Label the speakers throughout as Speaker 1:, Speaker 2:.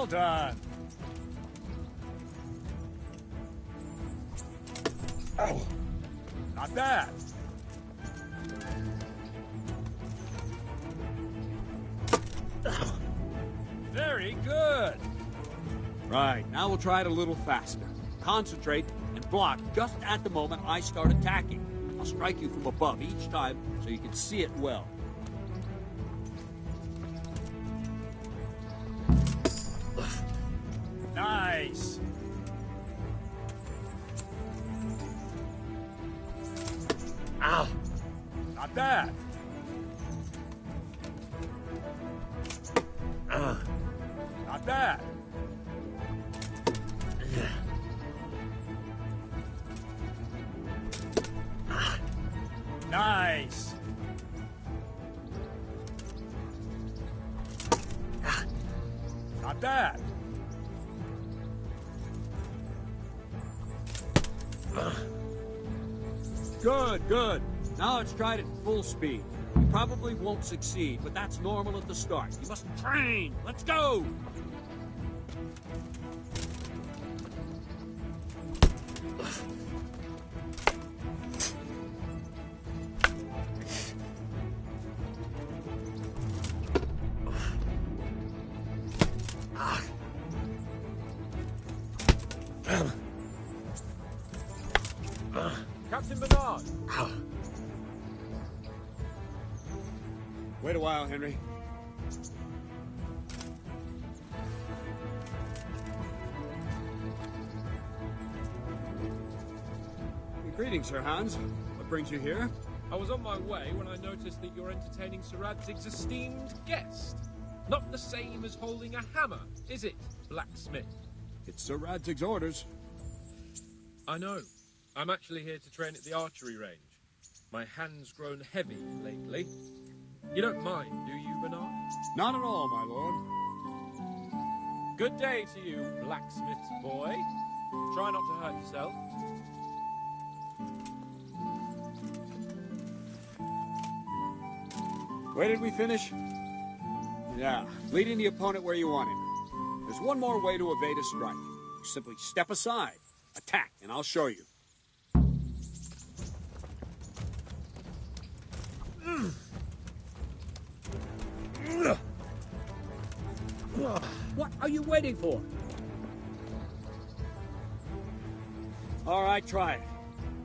Speaker 1: Well done. Oh, not bad. Very good.
Speaker 2: Right, now we'll try it a little faster. Concentrate and block just at the moment I start attacking. I'll strike you from above each time so you can see it well.
Speaker 1: Nice.
Speaker 2: Ow!
Speaker 1: Not bad. Not bad. Nice. Not bad.
Speaker 2: Good, good. Now let's try it at full speed. You probably won't succeed, but that's normal at the start. You must train. Let's go!
Speaker 1: Captain Bernard.
Speaker 2: Wait a while, Henry. Greetings, Sir Hans. What brings you here?
Speaker 3: I was on my way when I noticed that you're entertaining Sir Radzig's esteemed guest. Not the same as holding a hammer, is it, blacksmith?
Speaker 2: It's Sir Radzig's orders.
Speaker 3: I know. I'm actually here to train at the archery range. My hand's grown heavy lately. You don't mind, do you, Bernard?
Speaker 2: Not at all, my lord.
Speaker 3: Good day to you, blacksmith's boy. Try not to hurt yourself.
Speaker 2: Where did we finish? Yeah, leading the opponent where you want him. There's one more way to evade a strike. You simply step aside, attack, and I'll show you. What are you waiting for? All right, try it.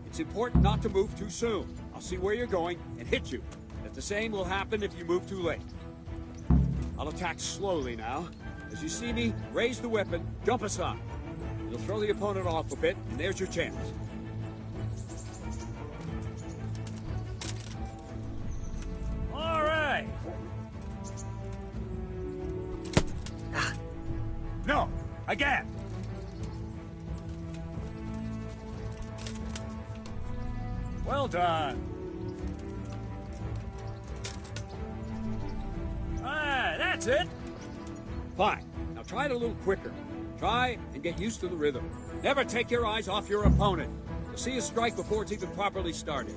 Speaker 2: It's important not to move too soon. I'll see where you're going and hit you. But the same will happen if you move too late. I'll attack slowly now. As you see me, raise the weapon, jump aside. It'll throw the opponent off a bit, and there's your chance.
Speaker 1: All right. No, again. Well done. That's it.
Speaker 2: Fine. Now try it a little quicker. Try and get used to the rhythm. Never take your eyes off your opponent. You'll see a strike before it's even properly started.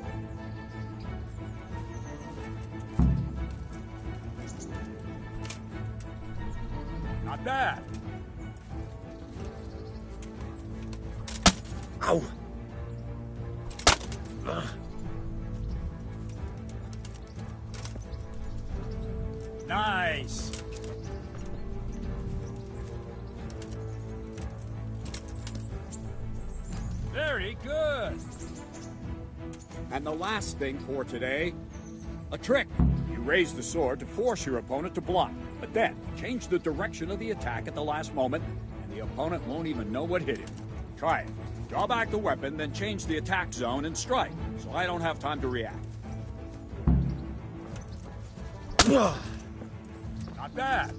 Speaker 1: Not bad.
Speaker 2: Ow!
Speaker 1: Nice. Very good.
Speaker 2: And the last thing for today, a trick. You raise the sword to force your opponent to block, but then change the direction of the attack at the last moment, and the opponent won't even know what hit him. Try it. Draw back the weapon, then change the attack zone and strike, so I don't have time to react.
Speaker 1: Not bad.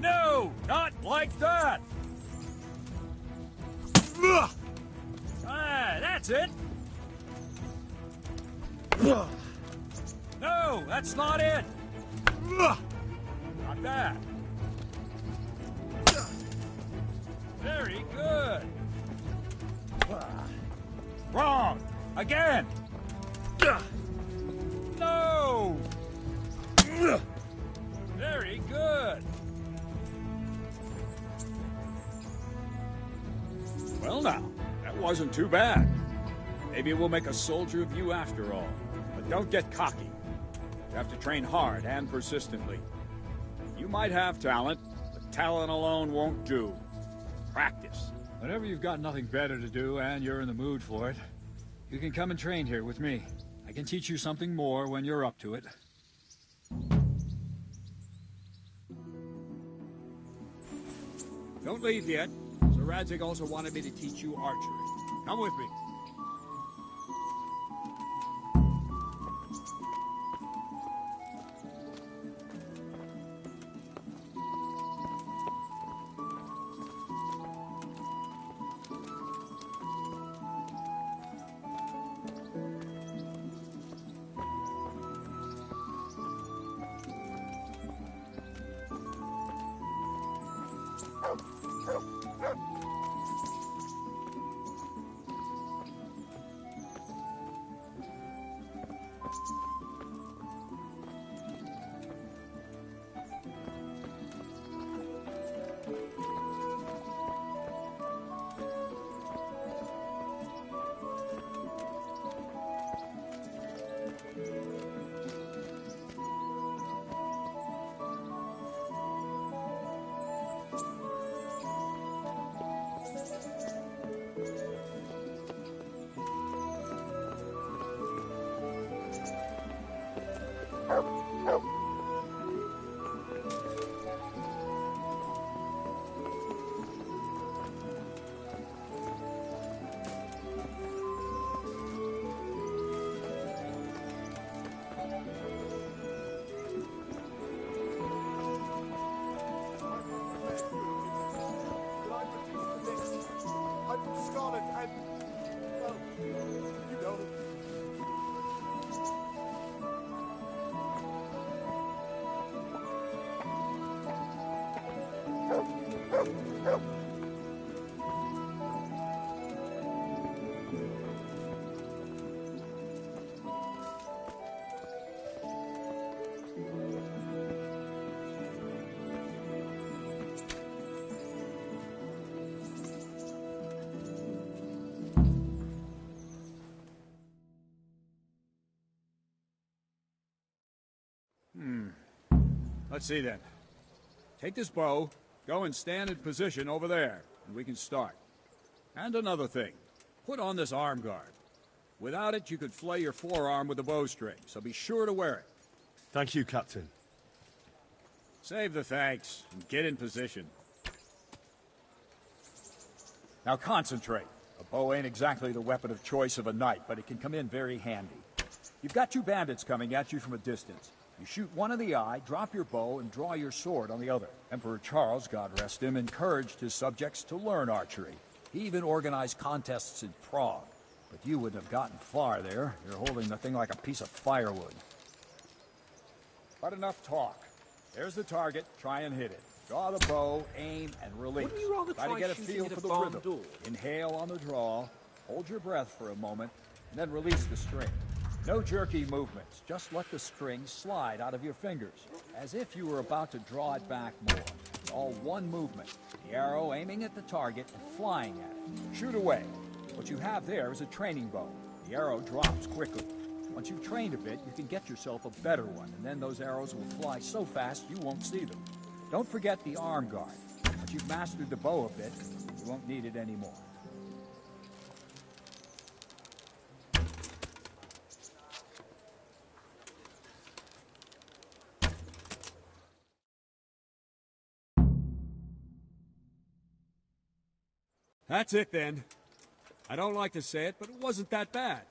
Speaker 1: No, not like that. That's it. No, that's not it. Not bad. Very good. Wrong. Again. No. Very good.
Speaker 2: Good. Well now, that wasn't too bad. Maybe we'll make a soldier of you after all. But don't get cocky. You have to train hard and persistently. You might have talent, but talent alone won't do. Practice.
Speaker 1: Whenever you've got nothing better to do and you're in the mood for it, you can come and train here with me. I can teach you something more when you're up to it.
Speaker 2: Don't leave yet. Sir Radzig also wanted me to teach you archery. Come with me. Let's see then. Take this bow, go and stand in position over there, and we can start. And another thing, put on this arm guard. Without it, you could flay your forearm with a bowstring, so be sure to wear it.
Speaker 4: Thank you, Captain.
Speaker 2: Save the thanks, and get in position. Now concentrate. A bow ain't exactly the weapon of choice of a knight, but it can come in very handy. You've got two bandits coming at you from a distance. You shoot one in the eye, drop your bow, and draw your sword on the other. Emperor Charles, God rest him, encouraged his subjects to learn archery. He even organized contests in Prague. But you wouldn't have gotten far there. You're holding the thing like a piece of firewood. But enough talk. There's the target. Try and hit it. Draw the bow, aim, and release.
Speaker 3: Wouldn't you rather
Speaker 2: try to get a feel for the
Speaker 3: barn
Speaker 2: rhythm.
Speaker 3: door?
Speaker 2: Inhale on the draw, hold your breath for a moment, and then release the string. No jerky movements. Just let the string slide out of your fingers, as if you were about to draw it back more. All one movement. The arrow aiming at the target and flying at it. Shoot away. What you have there is a training bow. The arrow drops quickly. Once you've trained a bit, you can get yourself a better one, and then those arrows will fly so fast you won't see them. Don't forget the arm guard. Once you've mastered the bow a bit, you won't need it anymore. That's it then. I don't like to say it, but it wasn't that bad.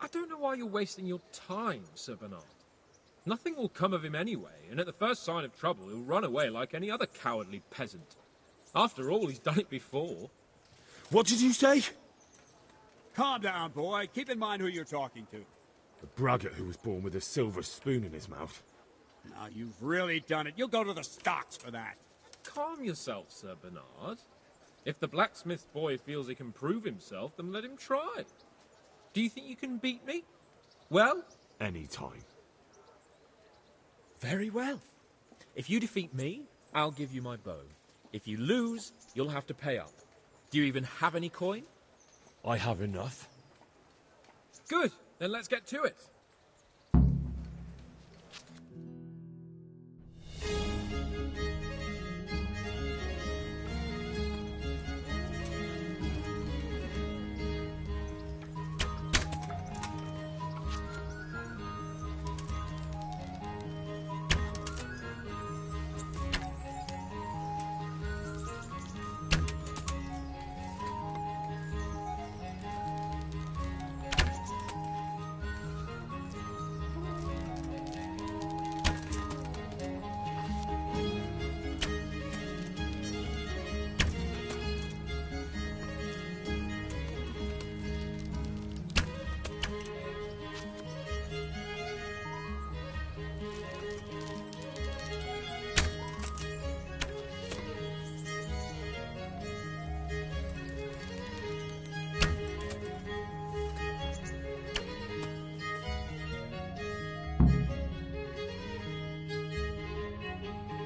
Speaker 3: I don't know why you're wasting your time, Sir Bernard. Nothing will come of him anyway, and at the first sign of trouble, he'll run away like any other cowardly peasant. After all, he's done it before.
Speaker 4: What did you say?
Speaker 2: Calm down, boy. Keep in mind who you're talking to.
Speaker 4: The braggart who was born with a silver spoon in his mouth.
Speaker 2: Now, you've really done it. You'll go to the stocks for that.
Speaker 3: Calm yourself, Sir Bernard. If the blacksmith boy feels he can prove himself, then let him try. Do you think you can beat me? Well?
Speaker 4: Any time.
Speaker 5: Very well.
Speaker 3: If you defeat me, I'll give you my bow. If you lose, you'll have to pay up. Do you even have any coin?
Speaker 4: I have enough.
Speaker 3: Good, then let's get to it.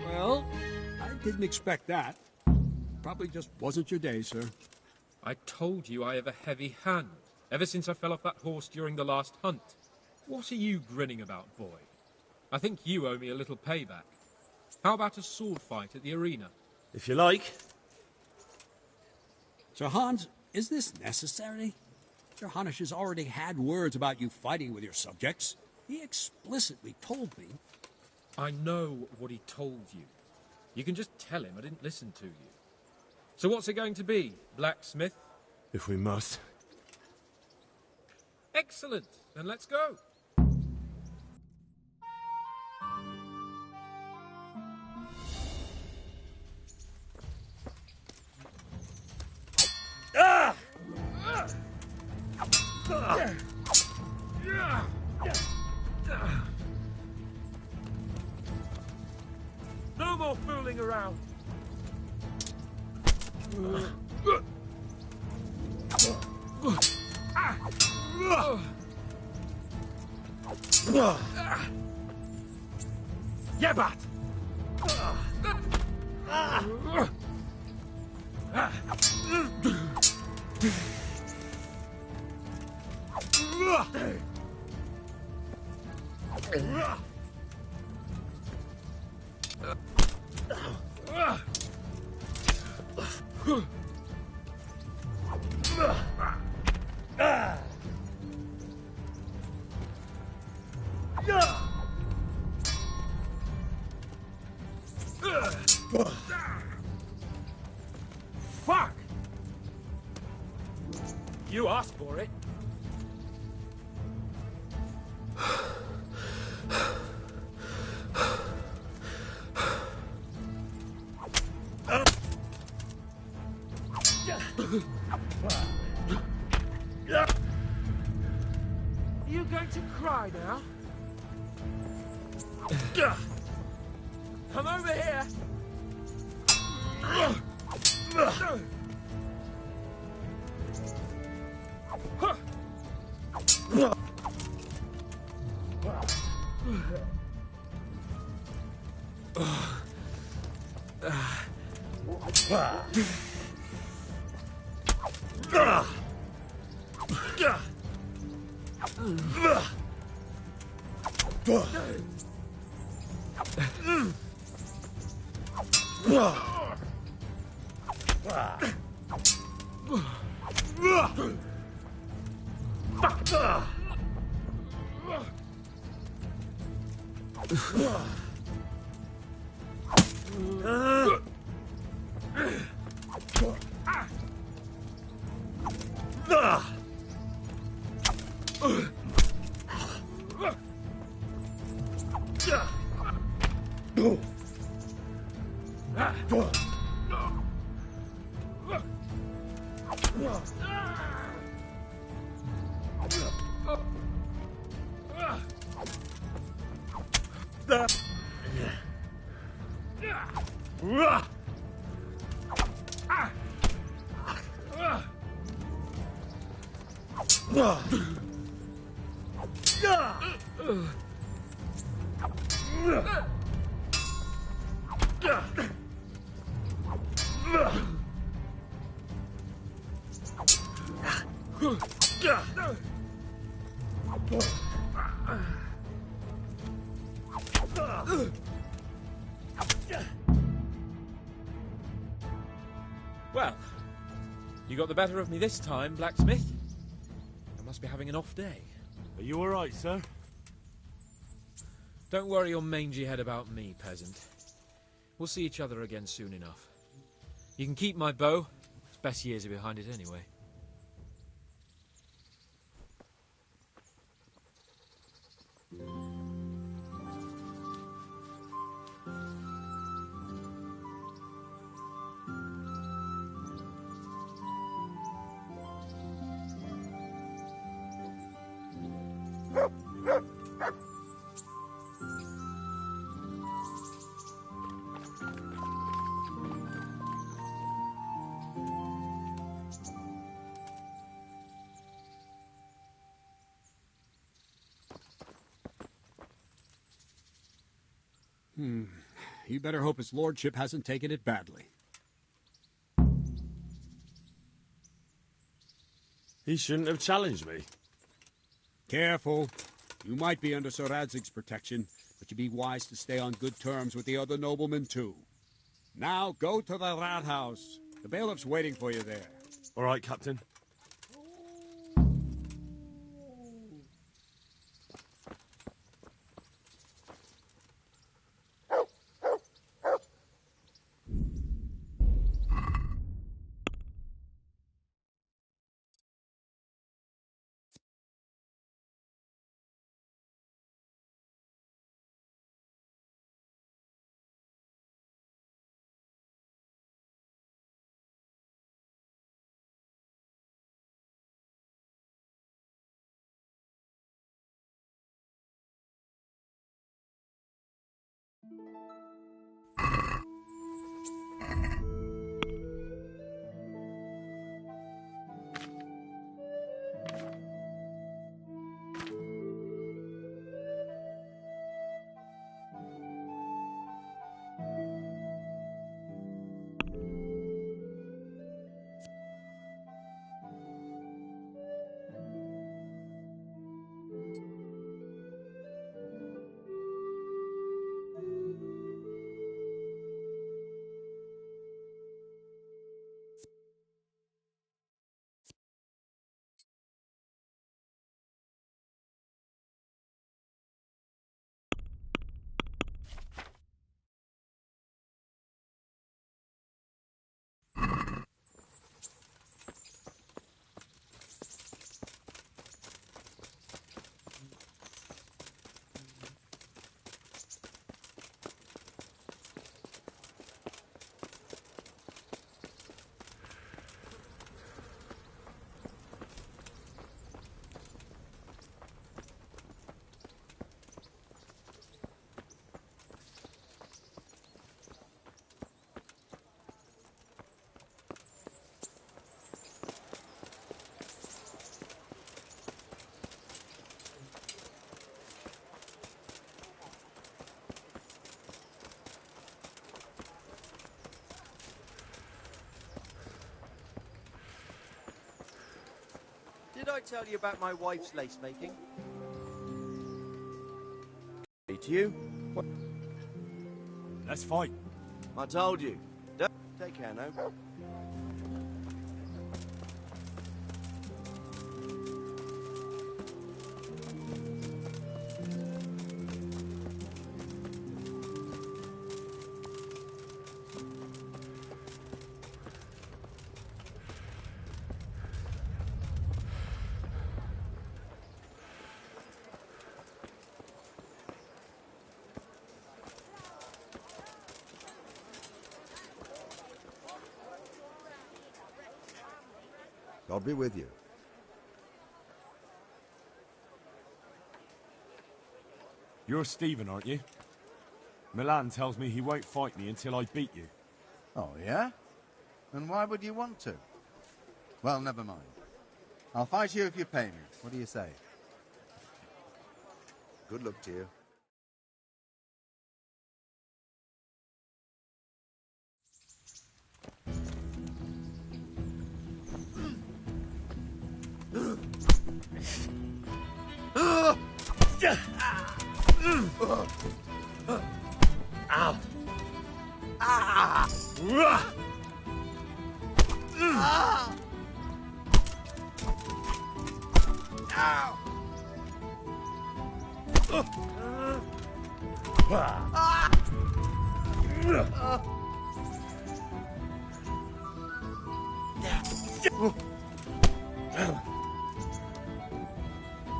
Speaker 2: Well, I didn't expect that. Probably just wasn't your day, sir.
Speaker 3: I told you I have a heavy hand, ever since I fell off that horse during the last hunt. What are you grinning about, boy? I think you owe me a little payback. How about a sword fight at the arena?
Speaker 4: If you like.
Speaker 2: Sir Hans, is this necessary? Sir Hanush has already had words about you fighting with your subjects. He explicitly told me.
Speaker 3: I know what he told you. You can just tell him I didn't listen to you. So what's it going to be, blacksmith?
Speaker 4: If we must.
Speaker 3: Excellent, then let's go. No more fooling around. Yebat! Fuck! You asked for it. Are you going to cry now? Come over here. Well, you got the better of me this time, blacksmith. I must be having an off day.
Speaker 4: Are you all right, sir?
Speaker 3: Don't worry your mangy head about me, peasant. We'll see each other again soon enough. You can keep my bow. Its best years are behind it anyway.
Speaker 2: You better hope his lordship hasn't taken it badly.
Speaker 4: He shouldn't have challenged me.
Speaker 2: Careful. You might be under Sir Radzig's protection, but you'd be wise to stay on good terms with the other noblemen, too. Now, go to the rat house. The bailiff's waiting for you there.
Speaker 4: All right, Captain.
Speaker 5: Did I tell you about my wife's lace making? To you? What?
Speaker 4: Let's fight.
Speaker 5: I told you. Don't take care now.
Speaker 6: God be with you.
Speaker 4: You're Stephen, aren't you? Milan tells me he won't fight me until I beat you.
Speaker 6: Oh, yeah? And why would you want to? Well, never mind. I'll fight you if you pay me. What do you say? Good luck to you.
Speaker 7: Ow. Ah. Ah. Ow. Ah.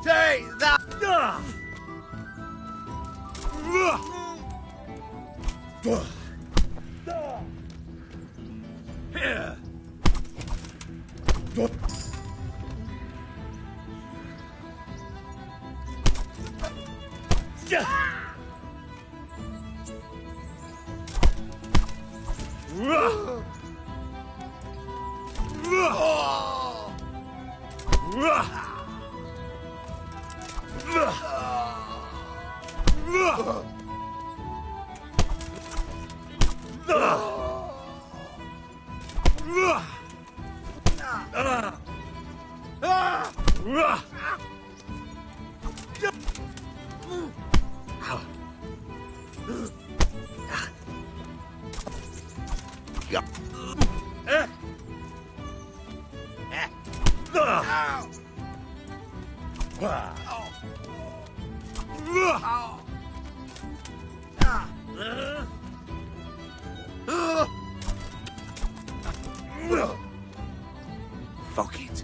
Speaker 7: Take that! Here! Fuck it.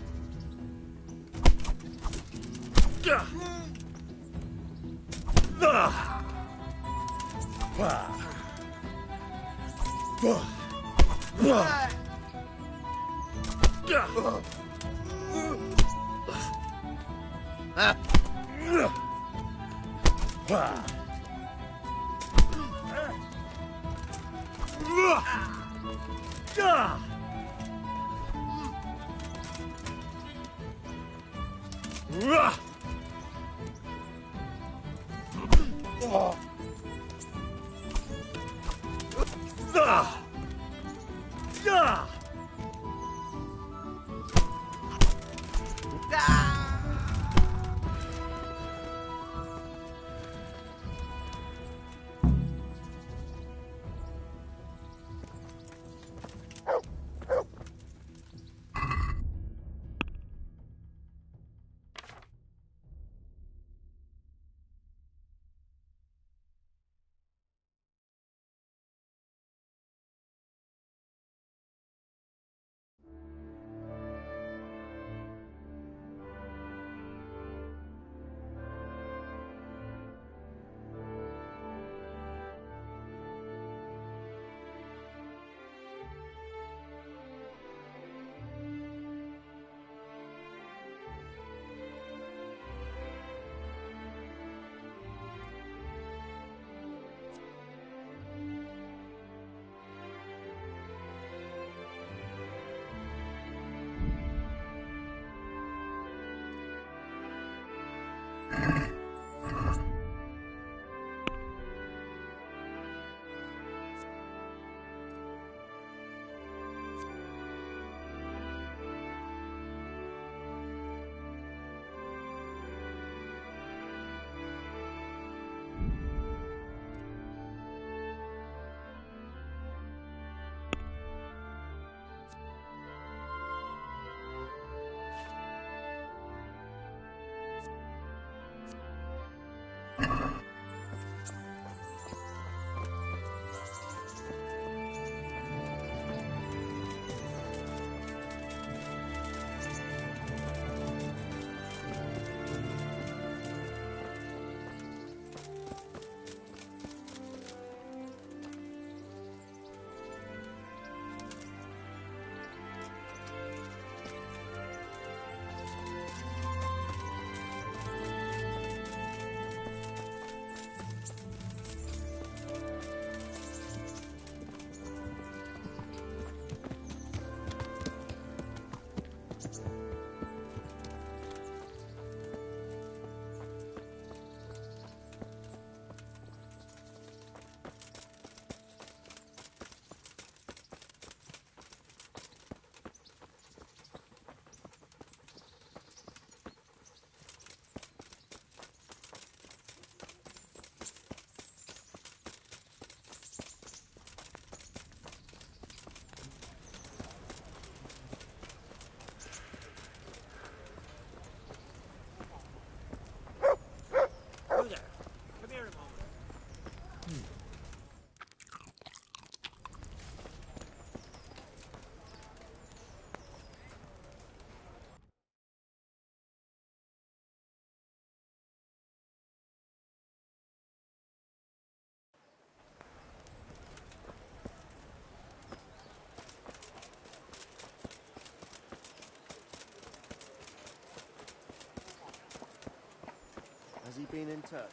Speaker 5: Has he been in touch?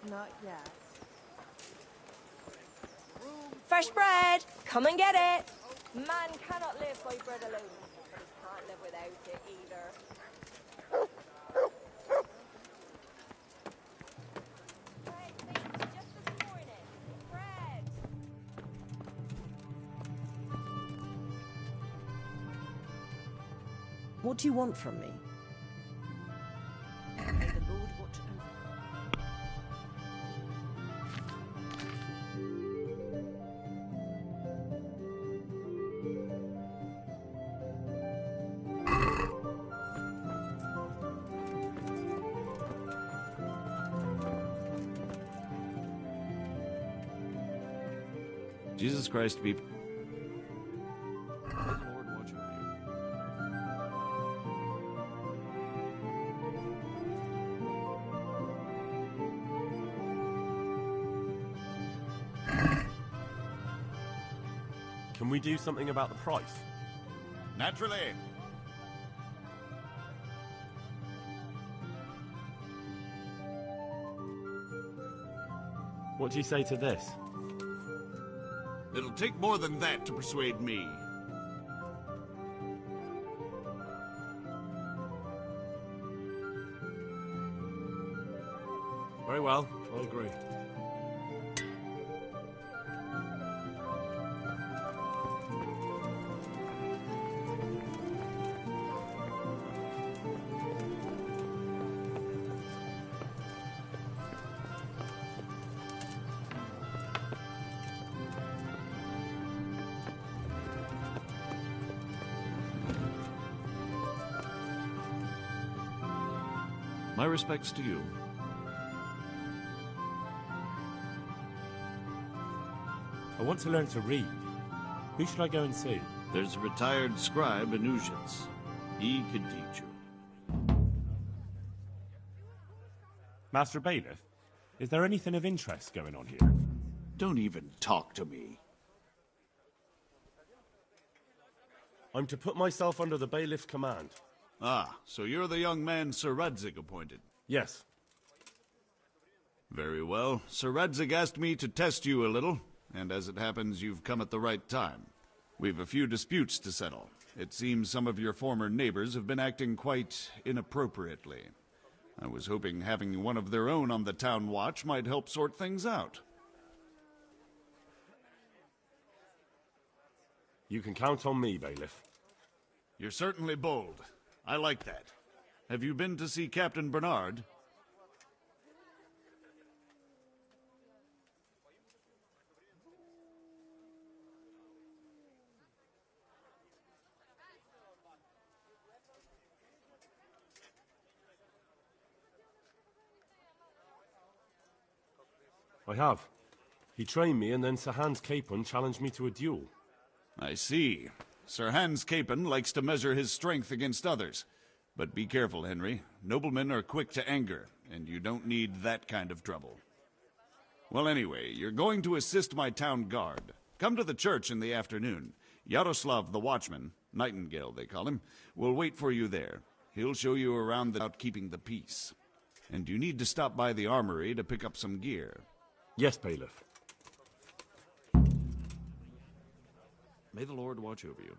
Speaker 8: Not yet.
Speaker 9: Fresh bread! Come and get it! Man cannot live by bread alone, but he can't live without it either. Bread made just this morning. Bread!
Speaker 8: What do you want from me? May the Lord watch over.
Speaker 10: Jesus Christ be... May the Lord watch over you.
Speaker 4: Can we do something about the price?
Speaker 2: Naturally.
Speaker 4: What do you say to this?
Speaker 7: It'll take more than that to persuade me.
Speaker 4: Very well, I agree.
Speaker 10: My respects to you.
Speaker 4: I want to learn to read. Who should I go and see?
Speaker 10: There's a retired scribe in Uzhitz. He could teach you.
Speaker 4: Master Bailiff, is there anything of interest going on here?
Speaker 7: Don't even talk to me.
Speaker 4: I'm to put myself under the bailiff's command.
Speaker 7: Ah, so you're the young man Sir Radzig appointed.
Speaker 4: Yes.
Speaker 7: Very well. Sir Radzig asked me to test you a little, and as it happens, you've come at the right time. We've a few disputes to settle. It seems some of your former neighbors have been acting quite inappropriately. I was hoping having one of their own on the town watch might help sort things out.
Speaker 4: You can count on me, Bailiff.
Speaker 7: You're certainly bold. I like that. Have you been to see Captain Bernard?
Speaker 4: I have. He trained me, and then Sir Hans Capon challenged me to a duel.
Speaker 7: I see. Sir Hans Capon likes to measure his strength against others. But be careful, Henry. Noblemen are quick to anger, and you don't need that kind of trouble. Well, anyway, you're going to assist my town guard. Come to the church in the afternoon. Yaroslav the watchman, Nightingale they call him, will wait for you there. He'll show you around without keeping the peace. And you need to stop by the armory to pick up some gear.
Speaker 4: Yes, Bailiff.
Speaker 10: May the Lord watch over you.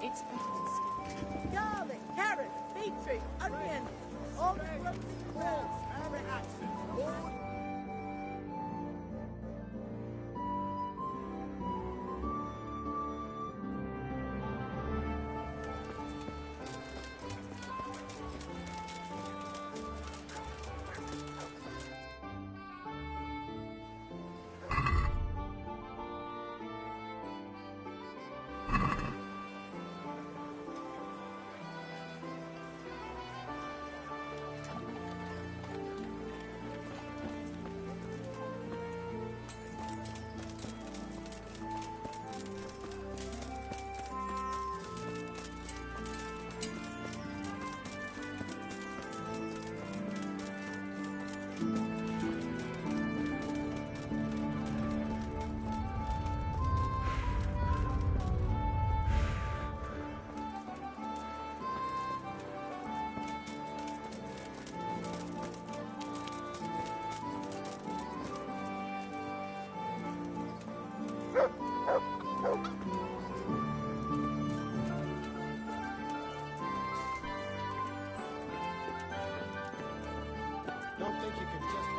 Speaker 8: It's garlic, carrots, beetroot, onion, all the roasted balls,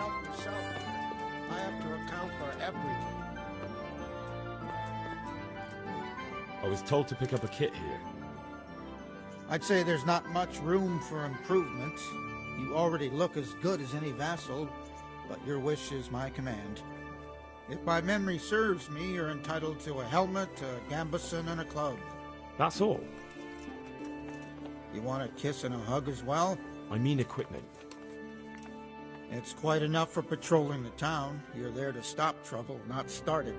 Speaker 11: help yourself here. I have to account for everything.
Speaker 4: I was told to pick up a kit here.
Speaker 11: I'd say there's not much room for improvement. You already look as good as any vassal, but your wish is my command. If my memory serves me, you're entitled to a helmet, a gambeson, and a club.
Speaker 4: That's all.
Speaker 11: You want a kiss and a hug as well?
Speaker 4: I mean equipment.
Speaker 11: It's quite enough for patrolling the town. You're there to stop trouble, not start it.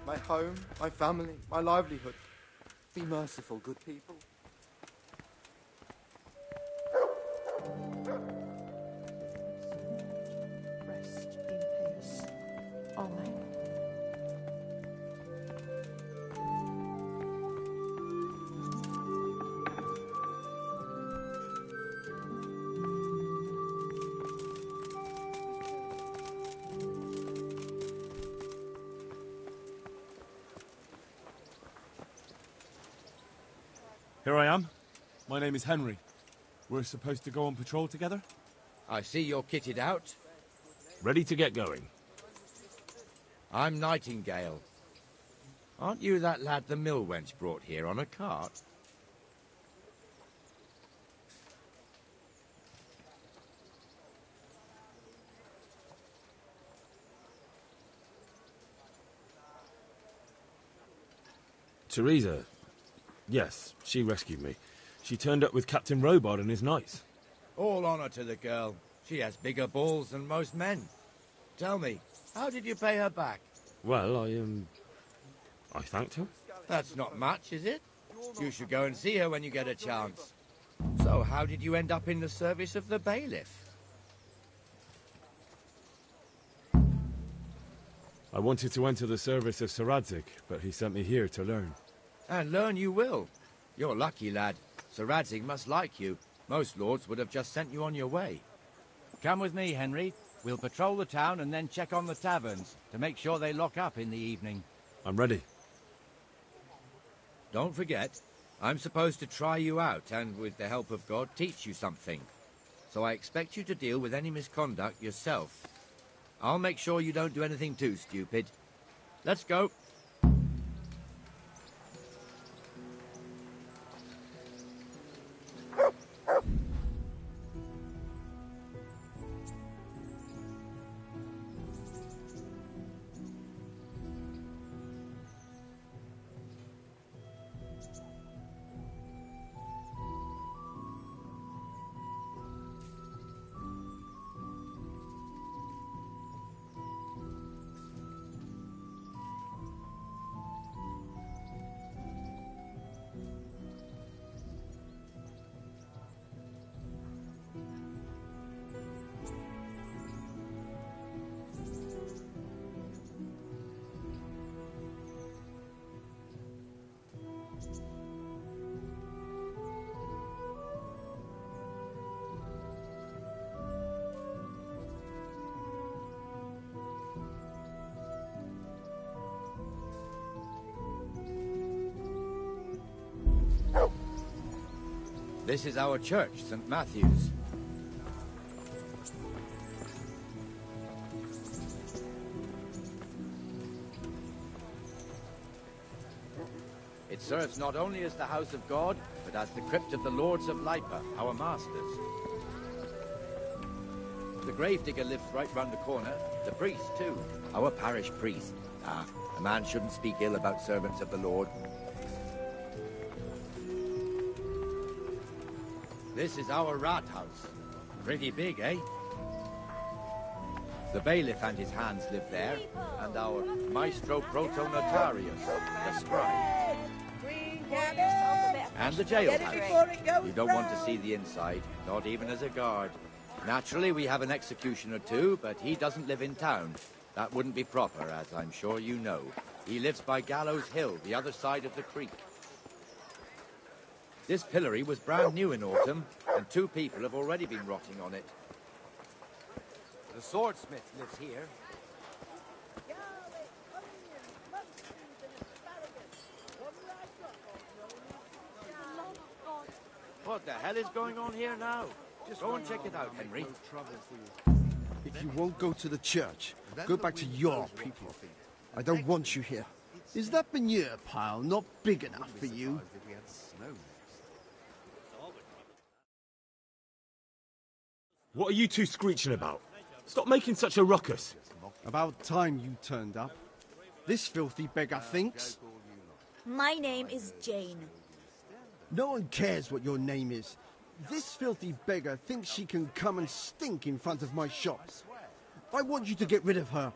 Speaker 5: My home, my family, my livelihood. Be merciful, good people.
Speaker 8: Rest in peace. Amen.
Speaker 4: Here I am. My name is Henry. We're supposed to go on patrol together?
Speaker 12: I see you're kitted out.
Speaker 4: Ready to get going.
Speaker 12: I'm Nightingale. Aren't you that lad the mill wench brought here on a cart?
Speaker 4: Teresa. Yes, she rescued me. She turned up with Captain Robard and his knights.
Speaker 12: All honour to the girl. She has bigger balls than most men. Tell me, how did you pay her back?
Speaker 4: Well, I thanked her.
Speaker 12: That's not much, is it? You should go and see her when you get a chance. So, how did you end up in the service of the bailiff?
Speaker 4: I wanted to enter the service of Sir Radzig, but he sent me here to learn.
Speaker 12: And learn you will. You're lucky, lad. Sir Radzig must like you. Most lords would have just sent you on your way.
Speaker 13: Come with me, Henry. We'll patrol the town and then check on the taverns to make sure they lock up in the evening.
Speaker 4: I'm ready.
Speaker 12: Don't forget, I'm supposed to try you out and, with the help of God, teach you something. So I expect you to deal with any misconduct yourself. I'll make sure you don't do anything too stupid. Let's go. This is our church, St. Matthew's. It serves not only as the house of God, but as the crypt of the lords of Lipa, our masters. The gravedigger lives right round the corner. The priest, too. Our parish priest. Ah, a man shouldn't speak ill about servants of the Lord. This is our rat house. Pretty big, eh? The bailiff and his hands live there, and our maestro protonotarius, the scribe. And the jail house. You don't want to see the inside, not even as a guard. Naturally, we have an executioner too, but he doesn't live in town. That wouldn't be proper, as I'm sure you know. He lives by Gallows Hill, the other side of the creek. This pillory was brand new in autumn, and 2 people have already been rotting on it. The swordsmith lives here. What the hell is going on here now? Just go and check it out, Henry.
Speaker 14: If you won't go to the church, go back to your people. I don't want you here. Is that manure pile not big enough for you?
Speaker 4: What are you two screeching about? Stop making such a ruckus.
Speaker 14: About time you turned up. This filthy beggar thinks.
Speaker 15: My name is Jane.
Speaker 14: No one cares what your name is. This filthy beggar thinks she can come and stink in front of my shop. I want you to get rid of her.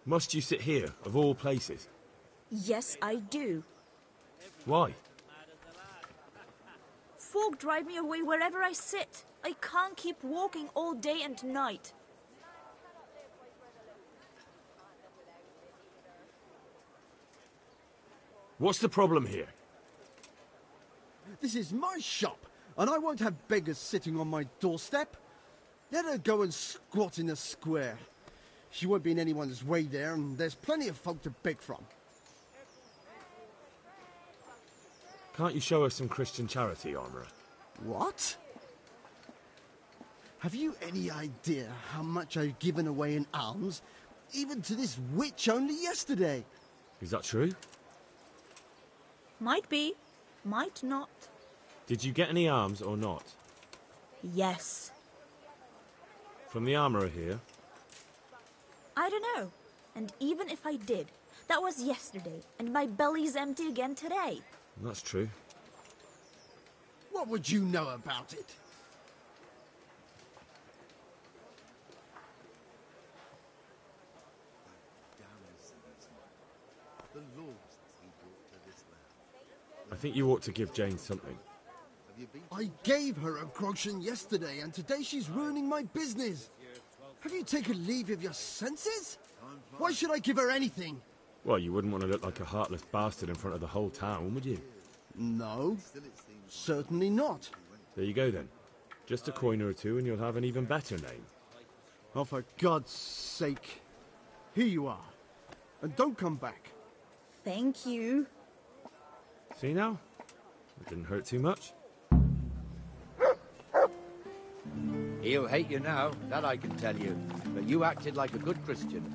Speaker 4: Must you sit here, of all places?
Speaker 15: Yes, I do.
Speaker 4: Why?
Speaker 15: Folk drive me away wherever I sit. I can't keep walking all day and night.
Speaker 4: What's the problem here?
Speaker 14: This is my shop, and I won't have beggars sitting on my doorstep. Let her go and squat in the square. She won't be in anyone's way there, and there's plenty of folk to beg from.
Speaker 4: Can't you show us some Christian charity, Armourer?
Speaker 14: What? Have you any idea how much I've given away in alms, even to this witch only yesterday?
Speaker 4: Is that true?
Speaker 15: Might be, might not.
Speaker 4: Did you get any alms or not?
Speaker 15: Yes.
Speaker 4: From the Armourer here?
Speaker 15: I don't know. And even if I did, that was yesterday, and my belly's empty again today.
Speaker 4: That's true.
Speaker 14: What would you know about it?
Speaker 4: I think you ought to give Jane something.
Speaker 14: I gave her a groschen yesterday, and today she's ruining my business. Have you taken leave of your senses? Why should I give her anything?
Speaker 4: Well, you wouldn't want to look like a heartless bastard in front of the whole town, would you?
Speaker 14: No, certainly not.
Speaker 4: There you go, then. Just a coin or two and you'll have an even better name.
Speaker 14: Oh, for God's sake. Here you are. And don't come back.
Speaker 15: Thank you.
Speaker 4: See now? It didn't hurt too much.
Speaker 12: He'll hate you now, that I can tell you. But you acted like a good Christian.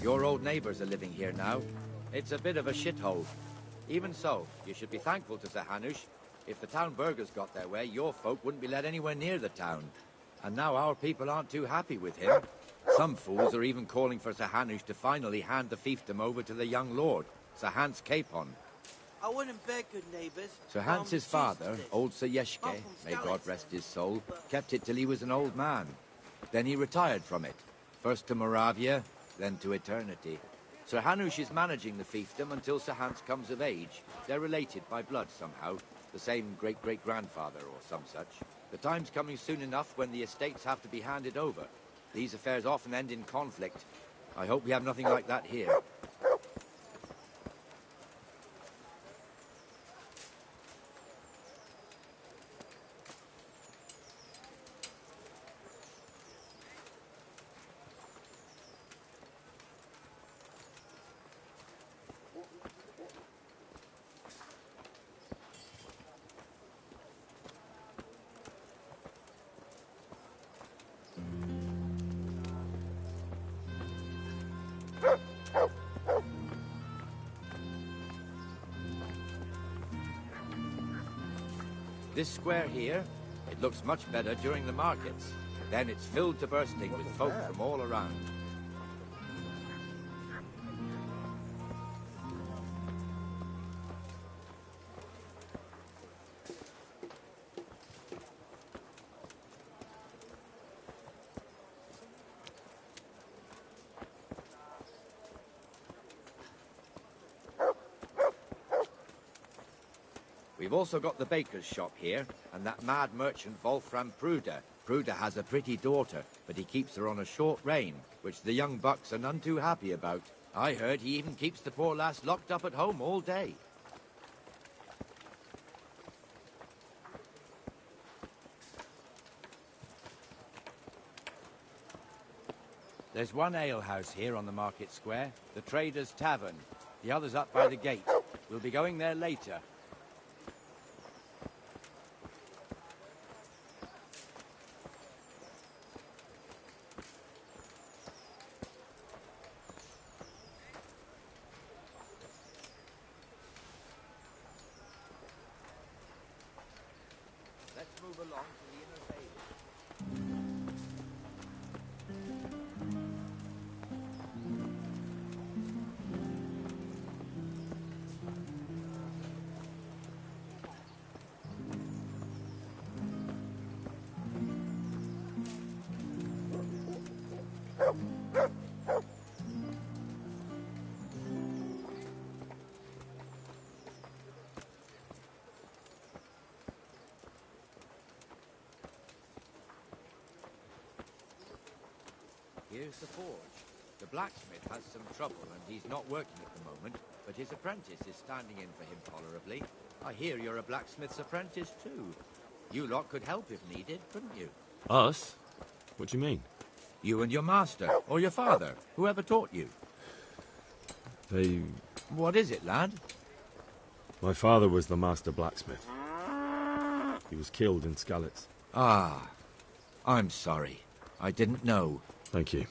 Speaker 12: Your old neighbours are living here now. It's a bit of a shithole. Even so, you should be thankful to Sir Hanush. If the town burghers got their way, your folk wouldn't be let anywhere near the town. And now our people aren't too happy with him. Some fools are even calling for Sir Hanush to finally hand the fiefdom over to the young lord, Sir Hans Capon.
Speaker 16: I wouldn't beg good neighbours.
Speaker 12: Sir Hans's father, old Sir Yeshke, may God rest his soul, kept it till he was an old man. Then he retired from it, first to Moravia, then to eternity. Sir Hanush is managing the fiefdom until Sir Hans comes of age. They're related by blood somehow, the same great-great-grandfather or some such. The time's coming soon enough when the estates have to be handed over. These affairs often end in conflict. I hope we have nothing like that here. This square here, it looks much better during the markets. Then it's filled to bursting with folk from all around. We've also got the baker's shop here, and that mad merchant Wolfram Pruder. Pruder has a pretty daughter, but he keeps her on a short rein, which the young bucks are none too happy about. I heard he even keeps the poor lass locked up at home all day.
Speaker 13: There's one alehouse here on the market square, the Trader's Tavern. The other's up by the gate. We'll be going there later.
Speaker 12: Let's move along to the inner bay. Here's the forge. The blacksmith has some trouble and he's not working at the moment, but his apprentice is standing in for him tolerably. I hear you're a blacksmith's apprentice too. You lot could help if needed, couldn't you?
Speaker 4: Us? What do you mean?
Speaker 12: You and your master, or your father, whoever taught you.
Speaker 4: They...
Speaker 12: What is it, lad?
Speaker 4: My father was the master blacksmith. He was killed in Skalitz.
Speaker 12: Ah, I'm sorry. I didn't know.
Speaker 4: Thank you.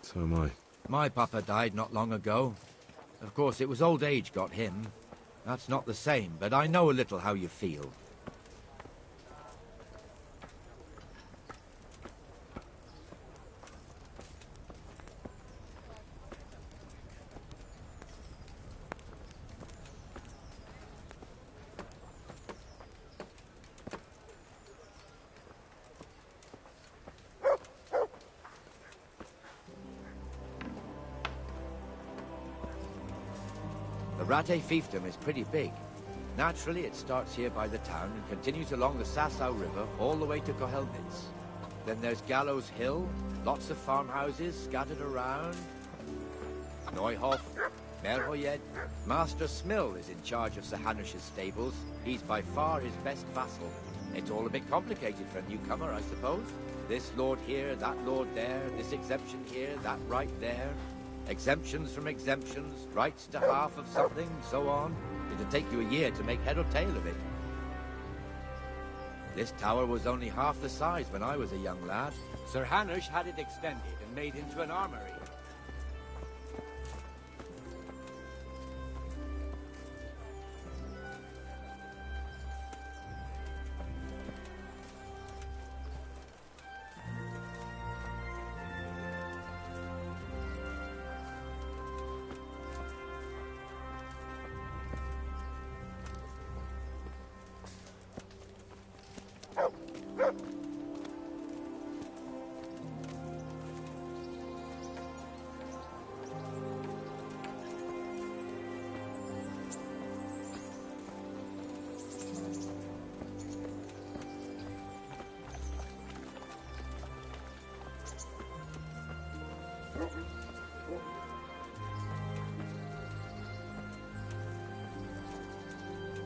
Speaker 4: So am I.
Speaker 12: My papa died not long ago. Of course, it was old age got him. That's not the same, but I know a little how you feel. The Rate fiefdom is pretty big. Naturally, it starts here by the town and continues along the Sassau River all the way to Kohelnitz. Then there's Gallows Hill, lots of farmhouses scattered around. Neuhof, Merhoyed. Master Smill is in charge of Sir Hanush's stables. He's by far his best vassal. It's all a bit complicated for a newcomer, I suppose. This lord here, that lord there, this exemption here, that right there. Exemptions from exemptions, rights to half of something, so on. It'd take you a year to make head or tail of it. This tower was only half the size when I was a young lad.
Speaker 13: Sir Hanush had it extended and made into an armory.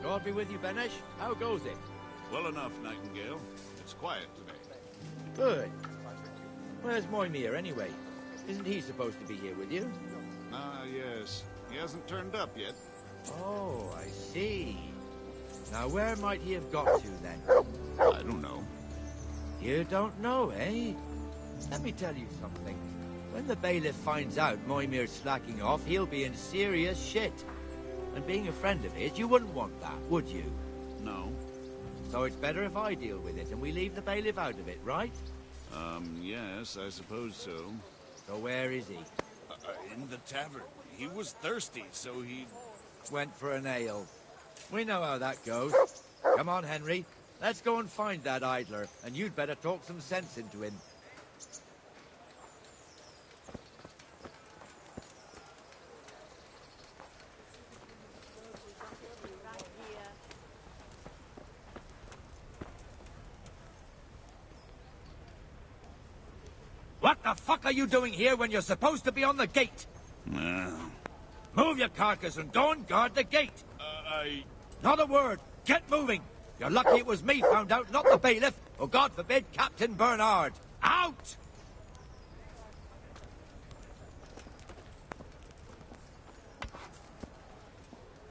Speaker 12: God be with you, Benesh. How goes it?
Speaker 7: Well enough, Nightingale. It's quiet today.
Speaker 12: Good. Where's Moimir, anyway? Isn't he supposed to be here with you?
Speaker 7: Ah, yes. He hasn't turned up yet.
Speaker 12: Oh, I see. Now, where might he have got to, then?
Speaker 7: I don't know.
Speaker 12: You don't know, eh? Let me tell you something. When the bailiff finds out Moimir's slacking off, he'll be in serious shit. And being a friend of his, you wouldn't want that, would you?
Speaker 7: No.
Speaker 13: So it's better if I deal with it and we leave the bailiff out of it, right?
Speaker 7: Yes, I suppose so.
Speaker 13: So where is he?
Speaker 7: In the tavern. He was thirsty, so he...
Speaker 13: Went for an ale. We know how that goes. Come on, Henry. Let's go and find that idler, and you'd better talk some sense into him. What the fuck are you doing here when you're supposed to be on the gate? Move your carcass and go and guard the gate. Not a word. Get moving. You're lucky it was me found out, not the bailiff, or God forbid, Captain Bernard. Out!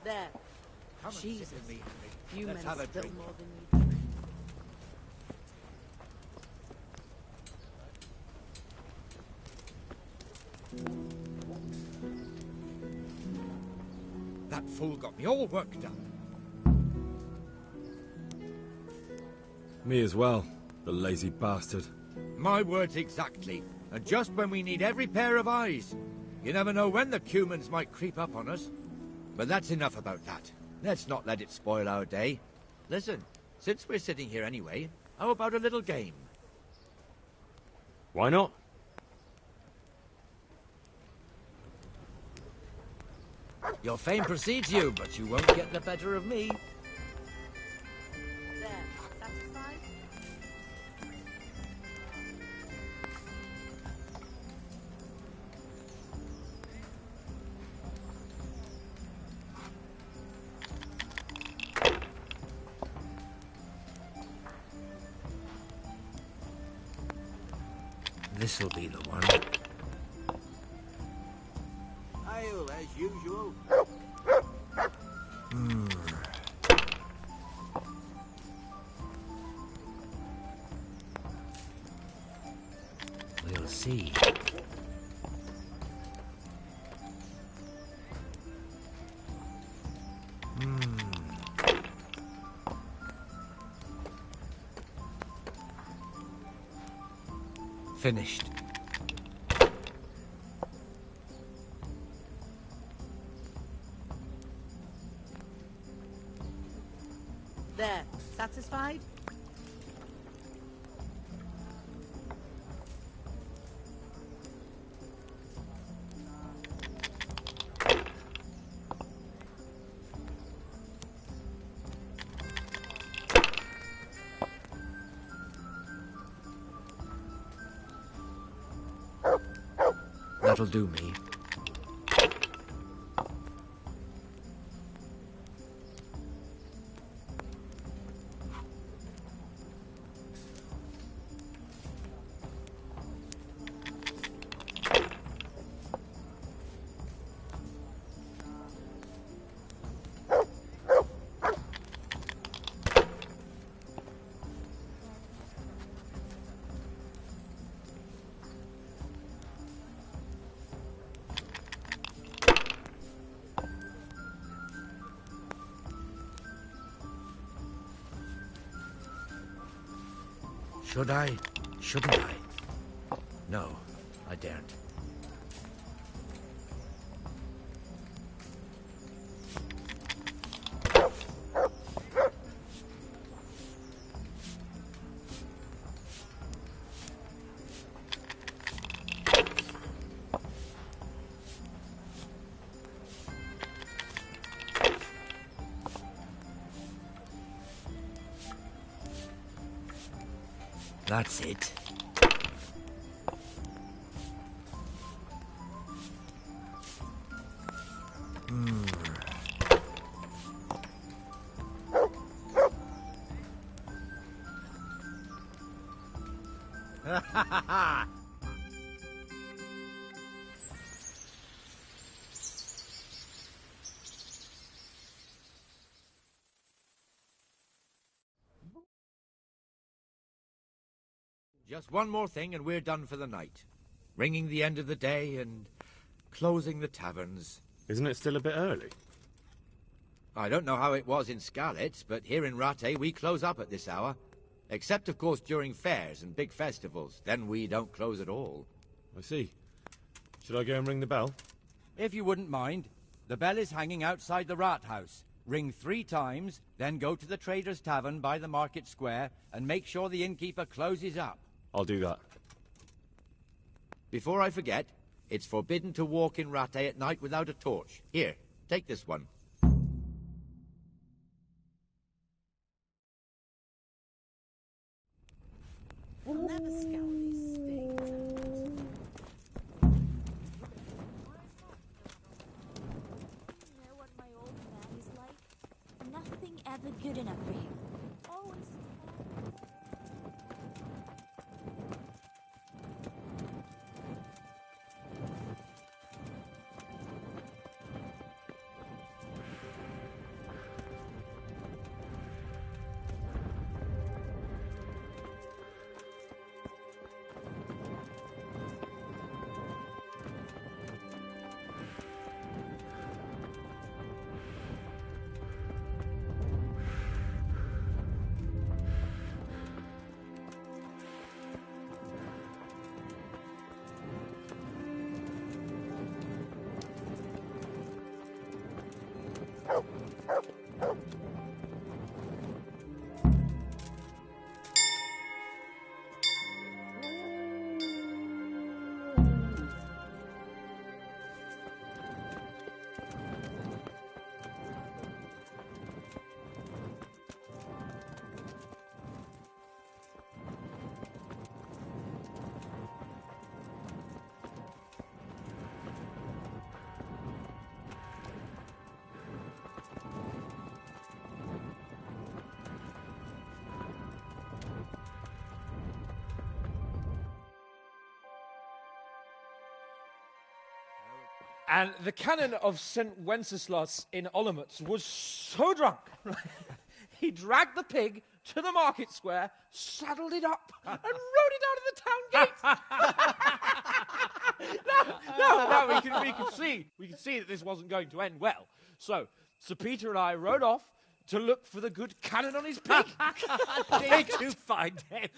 Speaker 8: There.
Speaker 13: Come and sit
Speaker 8: Jesus.
Speaker 13: with me, Henry.
Speaker 8: You
Speaker 13: Let's
Speaker 8: men
Speaker 13: have a
Speaker 8: spill
Speaker 13: drink.
Speaker 8: more than you drink.
Speaker 13: That fool got me all worked up.
Speaker 4: Me as well, the lazy bastard.
Speaker 13: My words exactly. And just when we need every pair of eyes. You never know when the Cumans might creep up on us. But that's enough about that. Let's not let it spoil our day. Listen, since we're sitting here anyway, how about a little game?
Speaker 4: Why not?
Speaker 13: Your fame precedes you, but you won't get the better of me.
Speaker 8: There. Satisfied?
Speaker 13: This'll be the one.
Speaker 16: Ale, as usual.
Speaker 13: We'll see. Finished.
Speaker 8: There. Satisfied?
Speaker 13: That'll do me. Should I? Shouldn't I? No, I daren't. That's it. Just one more thing and we're done for the night. Ringing the end of the day and closing the taverns.
Speaker 4: Isn't it still a bit early?
Speaker 12: I don't know how it was in Skalitz, but here in Rattay we close up at this hour. Except, of course, during fairs and big festivals. Then we don't close at all.
Speaker 4: I see. Should I go and ring the bell?
Speaker 13: If you wouldn't mind. The bell is hanging outside the Rathaus. Ring 3 times, then go to the Trader's Tavern by the Market Square and make sure the innkeeper closes up.
Speaker 4: I'll do that.
Speaker 12: Before I forget, it's forbidden to walk in Rattay at night without a torch. Here, take this one.
Speaker 8: I'll never scour these things.
Speaker 15: You know what my old man is like? Nothing ever good enough for him. Always.
Speaker 3: And the canon of St. Wenceslas in Olomouc was so drunk, he dragged the pig to the market square, saddled it up, and rode it out of the town gate. No, we can see that this wasn't going to end well. So, Sir Peter and I rode off to look for the good canon on his pig.
Speaker 17: Did you find him?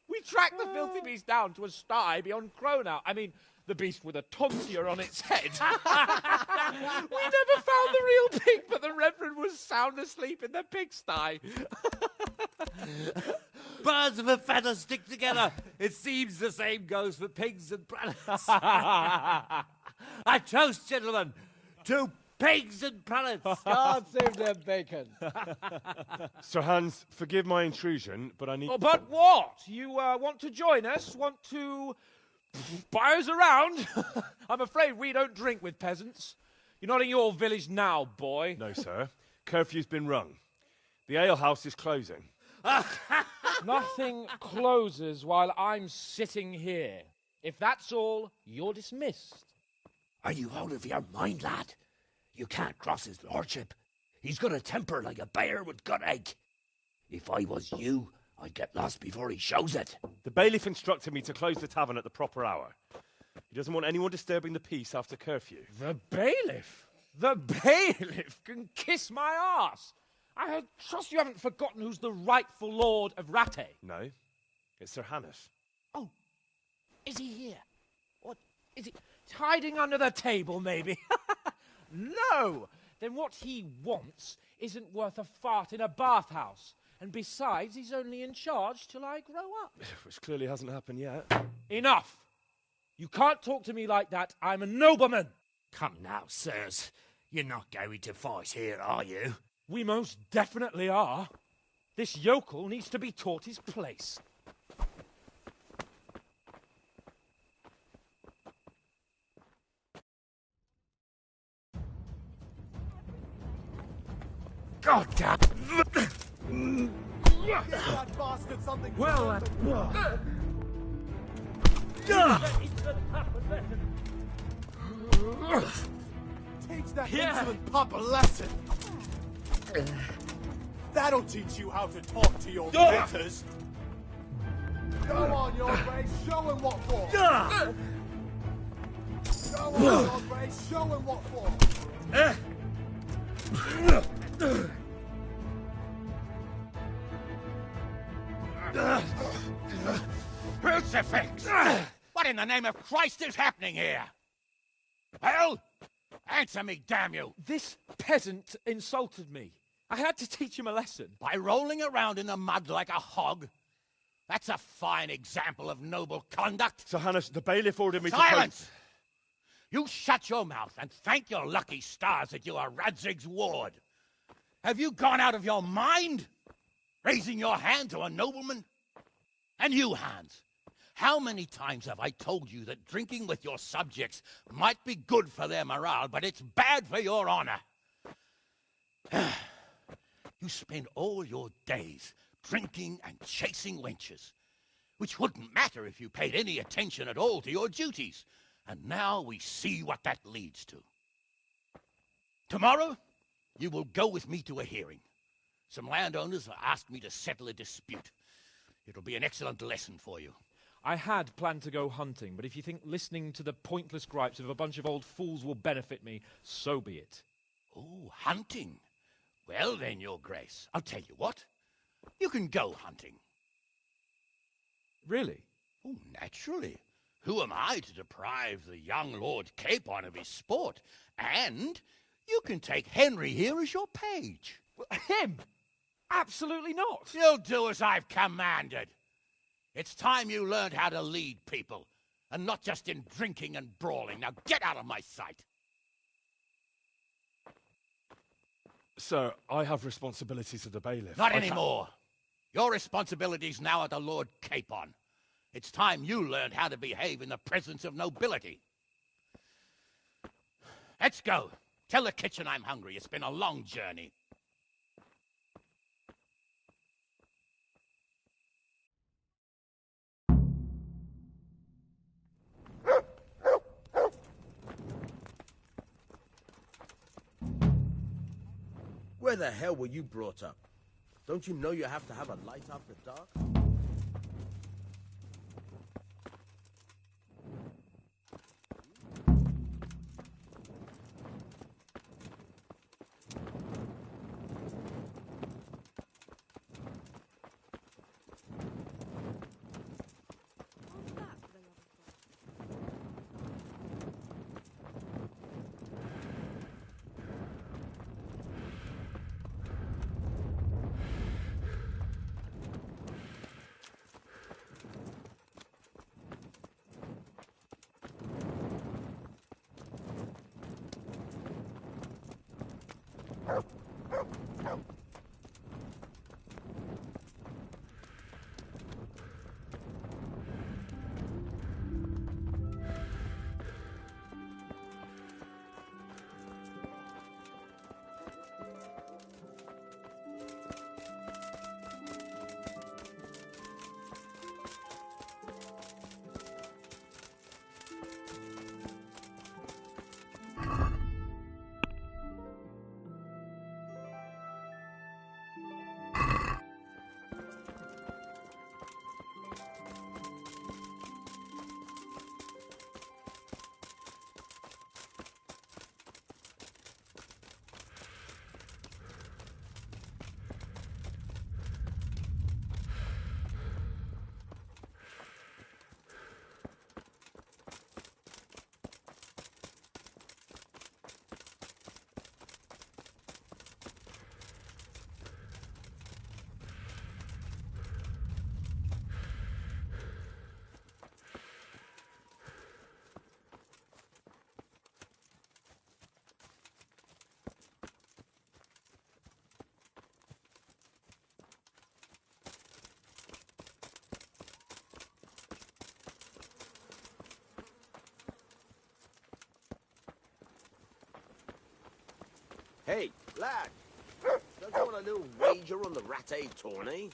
Speaker 3: We tracked the filthy beast down to a sty beyond Cronau. I mean, the beast with a tonsure on its head. We never found the real pig, but the Reverend was sound asleep in the pigsty.
Speaker 17: Birds of a feather stick together. It seems the same goes for pigs and prelates. I toast, gentlemen, to pigs and prelates.
Speaker 3: God save their bacon.
Speaker 4: Sir Hans, forgive my intrusion, but I need...
Speaker 3: Oh, but what? You want to join us? Want to buy us around? I'm afraid we don't drink with peasants. You're not in your village now, boy.
Speaker 4: No, sir. Curfew's been rung. The alehouse is closing.
Speaker 3: Nothing closes while I'm sitting here. If that's all, you're dismissed.
Speaker 13: Are you out of your mind, lad? You can't cross his lordship. He's got a temper like a bear with gut ache. If I was you, I'd get lost before he shows it.
Speaker 4: The bailiff instructed me to close the tavern at the proper hour. He doesn't want anyone disturbing the peace after curfew.
Speaker 3: The bailiff? The bailiff can kiss my arse. I trust you haven't forgotten who's the rightful lord of Rattay.
Speaker 4: No, it's Sir Hannes.
Speaker 3: Oh, is he here? What, is he hiding under the table, maybe? No! Then what he wants isn't worth a fart in a bathhouse. And besides, he's only in charge till I grow up.
Speaker 4: Which clearly hasn't happened yet.
Speaker 3: Enough! You can't talk to me like that. I'm a nobleman.
Speaker 17: Come now, sirs. You're not going to fight here, are you?
Speaker 3: We most definitely are. This yokel needs to be taught his place.
Speaker 17: God damn!
Speaker 5: Give that bastard something.
Speaker 17: Well,
Speaker 5: Teach that insolent pup a lesson. That'll teach you how to talk to your betters. Go on, your race, show him what for. Go on, your race, show him what for.
Speaker 13: Crucifix! What in the name of Christ is happening here? Well, answer me, damn you!
Speaker 3: This peasant insulted me. I had to teach him a lesson.
Speaker 13: By rolling around in the mud like a hog? That's a fine example of noble conduct.
Speaker 4: Sir Hannes, the bailiff ordered me
Speaker 13: Silence! You shut your mouth and thank your lucky stars that you are Radzig's ward. Have you gone out of your mind? Raising your hand to a nobleman? And you, Hans, how many times have I told you that drinking with your subjects might be good for their morale, but it's bad for your honor? You spend all your days drinking and chasing wenches, which wouldn't matter if you paid any attention at all to your duties. And now we see what that leads to. Tomorrow, you will go with me to a hearing. Some landowners have asked me to settle a dispute. It'll be an excellent lesson for you.
Speaker 3: I had planned to go hunting, but if you think listening to the pointless gripes of a bunch of old fools will benefit me, so be it.
Speaker 13: Oh, hunting? Well then, Your Grace, I'll tell you what. You can go hunting.
Speaker 3: Really?
Speaker 13: Oh, naturally. Who am I to deprive the young Lord Capon of his sport? And you can take Henry here as your page.
Speaker 3: Him? Absolutely not.
Speaker 13: You'll do as I've commanded. It's time you learned how to lead people, and not just in drinking and brawling. Now get out of my sight.
Speaker 4: Sir, I have responsibilities as the bailiff.
Speaker 13: Not anymore. Your responsibilities now are the Lord Capon. It's time you learned how to behave in the presence of nobility. Let's go. Tell the kitchen I'm hungry. It's been a long journey.
Speaker 18: Where the hell were you brought up? Don't you know you have to have a light after dark? Hey, lad, don't you want a little wager on the Rattay tourney?